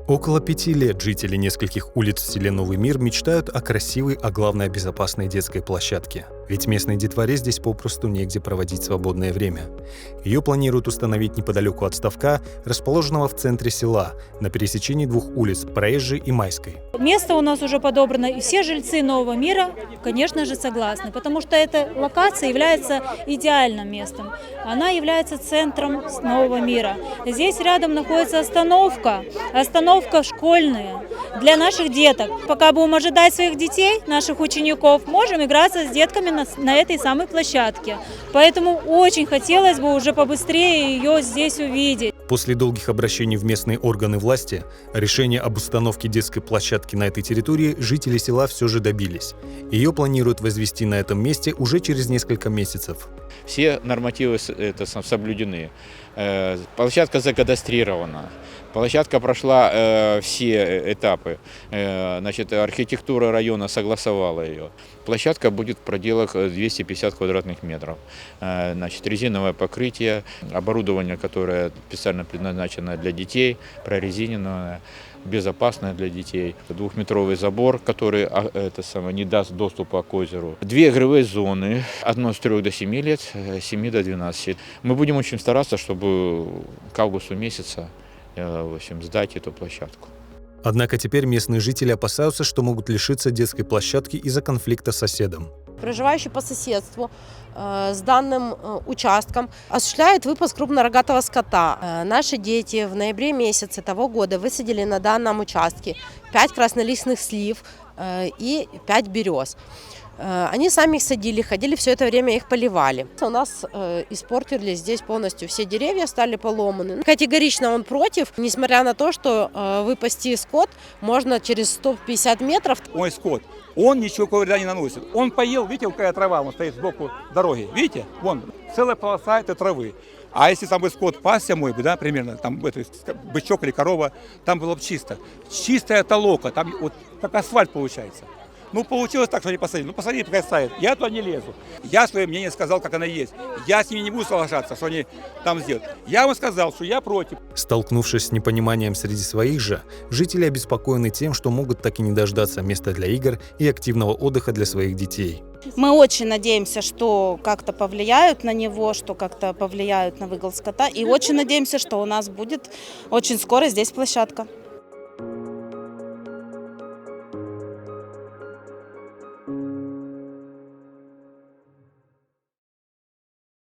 Около 5 лет жители нескольких улиц в селе Новый Мир мечтают о красивой, а главное безопасной детской площадке. Ведь местной детворе здесь попросту негде проводить свободное время. Ее планируют установить неподалеку от ставка, расположенного в центре села, на пересечении двух улиц – Проезжей и Майской. Место у нас уже подобрано, и все жильцы Нового Мира, конечно же, согласны, потому что эта локация является идеальным местом. Она является центром Нового Мира. Здесь рядом находится остановка школьная для наших деток. Пока будем ожидать своих детей, наших учеников, можем играться с детками на этой самой площадке. Поэтому очень хотелось бы уже побыстрее ее здесь увидеть. После долгих обращений в местные органы власти, решение об установке детской площадки на этой территории жители села все же добились. Ее планируют возвести на этом месте уже через несколько месяцев. Все нормативы соблюдены. Площадка закадастрирована. Площадка прошла все этапы. Архитектура района согласовала ее. Площадка будет в пределах 250 квадратных метров. Резиновое покрытие, оборудование, которое специально предназначено для детей, прорезиненное, безопасное для детей. Двухметровый забор, который не даст доступа к озеру. 2 игровые зоны, одно с 3 до 7 лет, с 7 до 12. Мы будем очень стараться, чтобы к августу месяца сдать эту площадку. Однако теперь местные жители опасаются, что могут лишиться детской площадки из-за конфликта с соседом. Проживающий по соседству с данным участком осуществляет выпуск крупнорогатого скота. Наши дети в ноябре месяце того года высадили на данном участке 5 краснолистных слив и 5 берез. Они сами их садили, ходили, все это время их поливали. У нас испортили здесь полностью все деревья, стали поломаны. Категорично он против, несмотря на то, что выпасти скот можно через 150 метров. Мой скот, он ничего вреда не наносит. Он поел, видите, какая трава, он стоит сбоку дороги. Видите, вон, целая полоса этой травы. А если там бы скот пасся мой, да, примерно, там бычок или корова, там было бы чисто. Чистая толока, там вот как асфальт получается. Получилось так, что они посадили. Посадили, пускай ставят. Я туда не лезу. Я свое мнение сказал, как оно есть. Я с ними не буду соглашаться, что они там сделают. Я вам сказал, что я против. Столкнувшись с непониманием среди своих же, жители обеспокоены тем, что могут так и не дождаться места для игр и активного отдыха для своих детей. Мы очень надеемся, что как-то повлияют на него, что как-то повлияют на выгул скота. И очень надеемся, что у нас будет очень скоро здесь площадка.